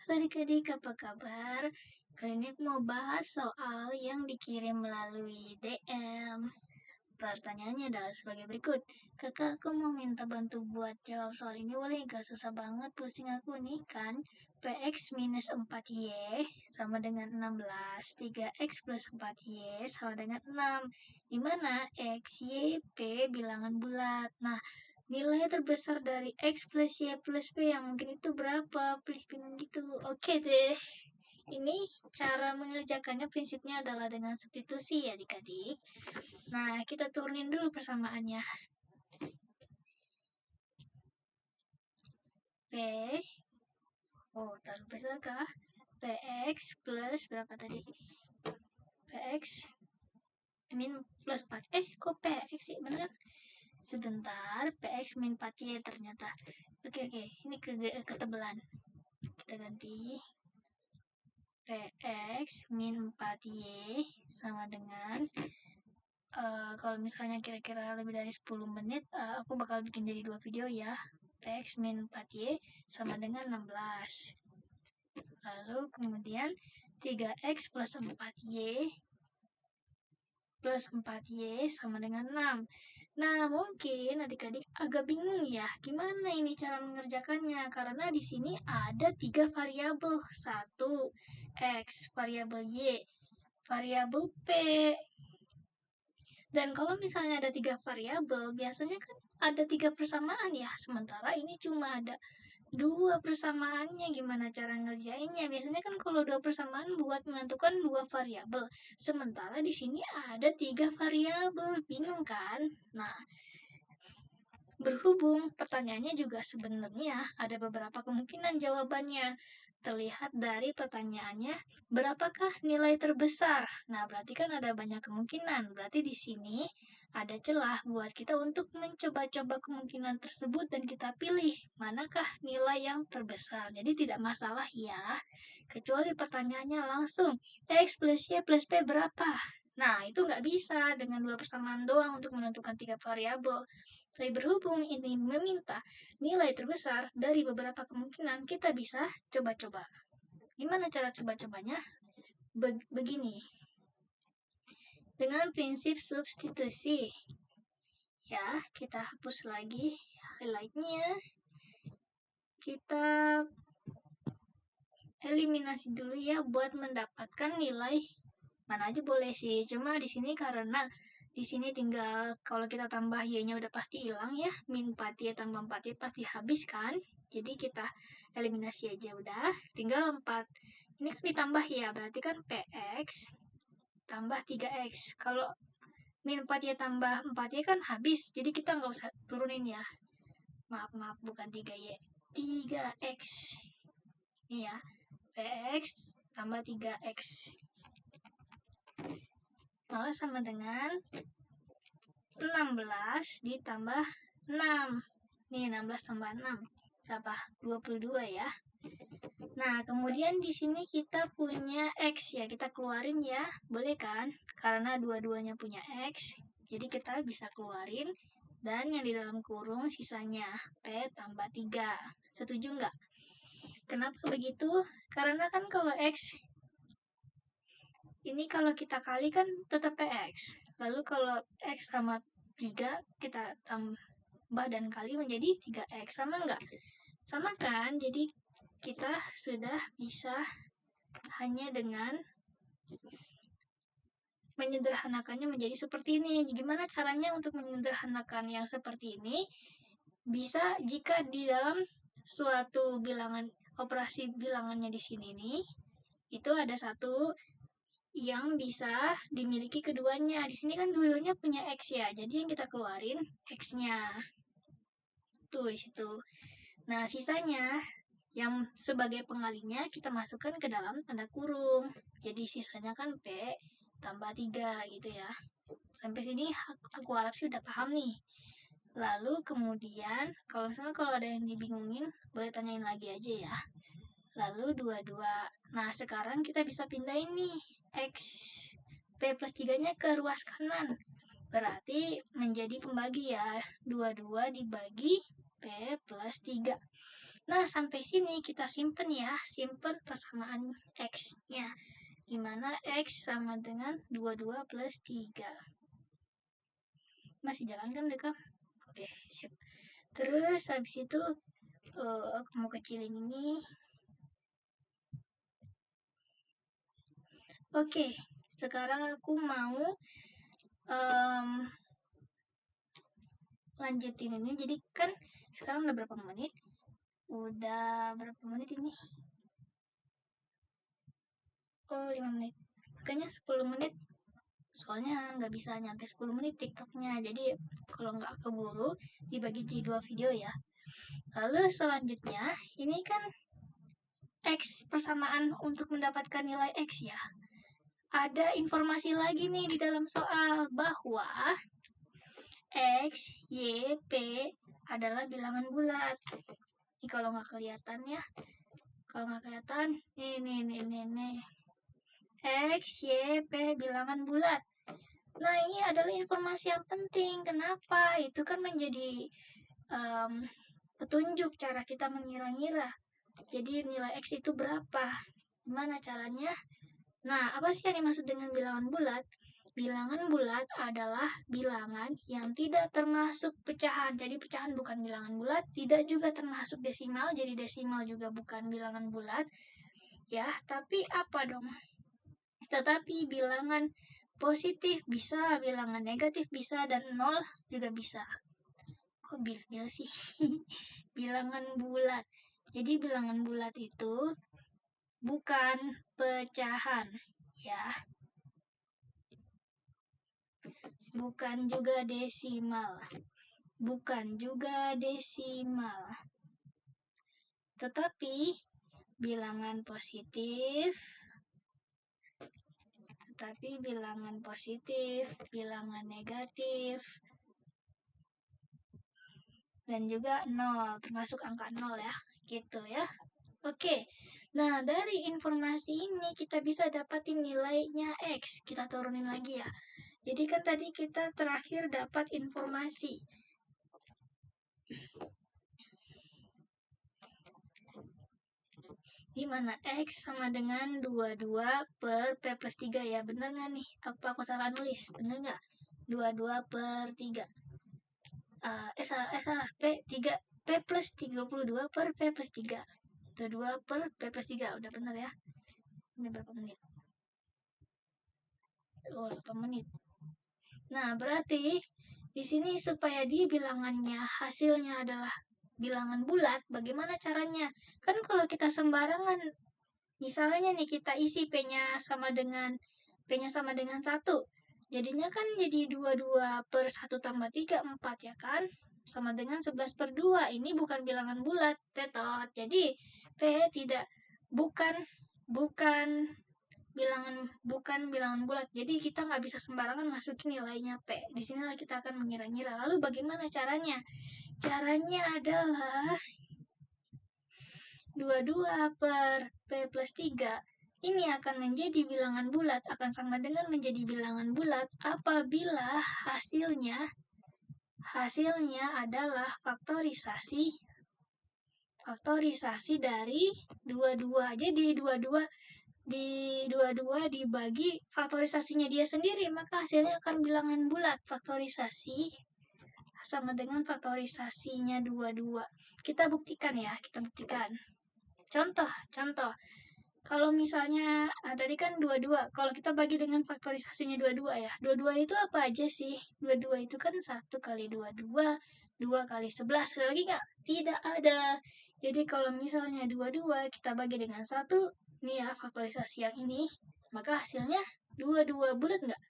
Halo adik-adik, apa kabar? Kali ini aku mau bahas soal yang dikirim melalui DM. Pertanyaannya adalah sebagai berikut. Kakak, aku mau minta bantu buat jawab soal ini, boleh nggak? Susah banget, pusing aku nih kan. Px minus 4y sama dengan 16. 3x plus 4y sama dengan 6. Dimana x, y, p bilangan bulat. Nah, nilai terbesar dari X plus Y plus P yang mungkin itu berapa? Please pindah gitu. Oke deh. Ini cara mengerjakannya prinsipnya adalah dengan substitusi ya adik-adik. Nah, kita turunin dulu persamaannya. P, taruh besar kah? Px plus berapa tadi? Px min plus 4. Kok Px sih? Bener? Sebentar, Px min 4y ternyata. Oke, ini ketebelan. Kita ganti Px min 4y sama dengan kalau misalnya kira-kira lebih dari 10 menit aku bakal bikin jadi 2 video ya. Px min 4y sama dengan 16. Lalu kemudian 3x plus 4y plus 4y sama dengan 6. Nah, mungkin adik-adik agak bingung ya, gimana ini cara mengerjakannya? Karena di sini ada 3 variabel. 1, X, variabel Y, variabel P. Dan kalau misalnya ada 3 variabel, biasanya kan ada 3 persamaan ya. Sementara ini cuma ada 2 persamaannya. Gimana cara ngerjainnya? Biasanya kan kalau 2 persamaan buat menentukan 2 variabel. Sementara di sini ada 3 variabel. Bingung kan? Nah, berhubung pertanyaannya juga sebenarnya ada beberapa kemungkinan jawabannya. Terlihat dari pertanyaannya, berapakah nilai terbesar? Nah, berarti kan ada banyak kemungkinan. Berarti di sini ada celah buat kita untuk mencoba-coba kemungkinan tersebut dan kita pilih manakah nilai yang terbesar. Jadi tidak masalah ya, kecuali pertanyaannya langsung, X plus Y plus P berapa? Nah, itu nggak bisa dengan 2 persamaan doang untuk menentukan 3 variabel. Tapi berhubung ini meminta nilai terbesar dari beberapa kemungkinan, kita bisa coba-coba. Gimana cara coba-cobanya? Begini. Dengan prinsip substitusi. Ya, kita hapus lagi highlightnya. Kita eliminasi dulu ya buat mendapatkan nilai mana aja boleh sih. Cuma di sini karena di sini tinggal kalau kita tambah y-nya udah pasti hilang ya. Min 4y tambah 4y pasti habis kan. Jadi kita eliminasi aja udah. Tinggal 4. Ini kan ditambah ya, berarti kan px tambah 3x. Kalau min 4y tambah 4y kan habis. Jadi kita nggak usah turunin ya. Maaf, bukan 3y. 3x. Ini ya. Px tambah 3x. Maka sama dengan 16 ditambah 6. Nih, 16 tambah 6. Berapa? 22 ya. Nah, kemudian di sini kita punya X ya. Kita keluarin ya. Boleh kan? Karena dua-duanya punya X. Jadi kita bisa keluarin. Dan yang di dalam kurung sisanya P tambah 3. Setuju nggak? Kenapa begitu? Karena kan kalau X ini kalau kita kali kan tetap PX. Lalu kalau X sama 3 kita tambah dan kali menjadi 3X. Sama nggak? Sama kan? Jadi kita sudah bisa hanya dengan menyederhanakannya menjadi seperti ini. Gimana caranya untuk menyederhanakan yang seperti ini? Bisa jika di dalam suatu bilangan, operasi bilangannya di sini nih, itu ada satu yang bisa dimiliki keduanya. Di sini kan dua-duanya punya X ya. Jadi yang kita keluarin X-nya. Tuh di situ. Nah, sisanya yang sebagai pengalinya kita masukkan ke dalam tanda kurung. Jadi sisanya kan P tambah 3 gitu ya. Sampai sini aku harap sih udah paham nih. Lalu kemudian kalau misalnya kalau ada yang dibingungin boleh tanyain lagi aja ya. Lalu 22. Nah, sekarang kita bisa pindahin nih X P plus 3-nya ke ruas kanan. Berarti menjadi pembagi ya. 22 dibagi P plus 3. Nah, sampai sini kita simpen ya, simpen persamaan X-nya. Dimana X sama dengan 22 plus 3. Masih jalan kan mereka? Oke, siap. Terus habis itu aku mau kecilin ini. Oke, sekarang aku mau lanjutin ini. Jadi kan sekarang udah berapa menit? Udah berapa menit ini? Oh, 5 menit. Makanya 10 menit. Soalnya nggak bisa nyampe 10 menit TikToknya. Jadi kalau nggak keburu, dibagi di 2 video ya. Lalu selanjutnya, ini kan X persamaan untuk mendapatkan nilai X ya. Ada informasi lagi nih di dalam soal bahwa X, Y, P adalah bilangan bulat. Ini kalau nggak kelihatan ya. Kalau nggak kelihatan, nih. X, Y, P bilangan bulat. Nah, ini adalah informasi yang penting. Kenapa? Itu kan menjadi petunjuk cara kita mengira-ngira. Jadi nilai X itu berapa? Gimana caranya? Nah, apa sih yang dimaksud dengan bilangan bulat? Bilangan bulat adalah bilangan yang tidak termasuk pecahan. Jadi pecahan bukan bilangan bulat, tidak juga termasuk desimal. Jadi desimal juga bukan bilangan bulat. Ya, tapi apa dong? Tetapi bilangan positif bisa, bilangan negatif bisa, dan 0 juga bisa. Kok bil sih? Bilangan bulat. Jadi bilangan bulat itu bukan pecahan, ya. Bukan juga desimal. Tetapi bilangan positif, bilangan negatif, dan juga 0, termasuk angka 0 ya, gitu ya. Oke, nah dari informasi ini kita bisa dapatin nilainya X. Kita turunin lagi ya. Jadi kan tadi kita terakhir dapat informasi. Di mana X sama dengan 22 per P plus 3 ya. Bener nggak nih? Apa aku salah nulis? Bener nggak? 22 per 3. Salah. P plus 32 per P plus 3. 22 per P plus 3. Udah bener ya? Ini berapa menit? Oh, 8 menit. Nah, berarti di sini supaya dia bilangannya hasilnya adalah bilangan bulat, bagaimana caranya? Kan kalau kita sembarangan, misalnya nih kita isi P-nya sama dengan 1. Jadinya kan jadi 22 per 1 tambah 3, 4 ya kan? Sama dengan 11 per 2. Ini bukan bilangan bulat, tetot. Jadi P bukan bilangan bulat. Jadi kita nggak bisa sembarangan masukin nilainya P. Disinilah kita akan mengira-ngira. Lalu bagaimana caranya? Caranya adalah 22 per P plus 3 ini akan menjadi bilangan bulat, akan sama dengan menjadi bilangan bulat apabila hasilnya adalah faktorisasi dari 22. Jadi 22 dibagi faktorisasinya dia sendiri, maka hasilnya akan bilangan bulat. Faktorisasi sama dengan faktorisasinya 22. Kita buktikan ya, Contoh. Kalau misalnya tadi kan 22, kalau kita bagi dengan faktorisasinya 22 ya. 22 itu apa aja sih? 22 itu kan 1 kali 22, 2 kali 11. Ada lagi nggak? Tidak ada. Jadi kalau misalnya 22 kita bagi dengan 1, ini ya faktorisasi yang ini, maka hasilnya 22. Bulat nggak?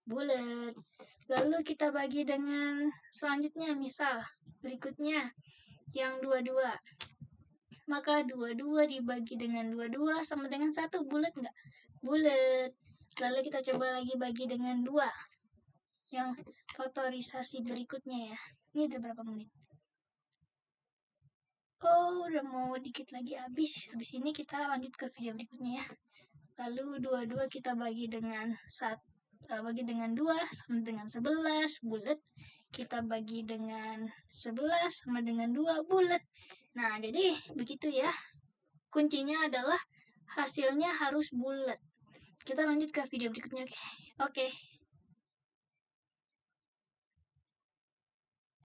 Bulat. Lalu kita bagi dengan selanjutnya, misal berikutnya yang 22. Maka 22 dibagi dengan 22 sama dengan 1, bulat nggak? Bulat. Lalu kita coba lagi bagi dengan 2. Yang faktorisasi berikutnya ya. Ini udah berapa menit? Oh, udah mau dikit lagi habis. Habis ini kita lanjut ke video berikutnya ya. Lalu 22 kita bagi dengan 2 sama dengan 11, bulat. kita bagi dengan 11 sama dengan 2 bulat. Nah, jadi begitu ya. Kuncinya adalah hasilnya harus bulat. Kita lanjut ke video berikutnya. Oke.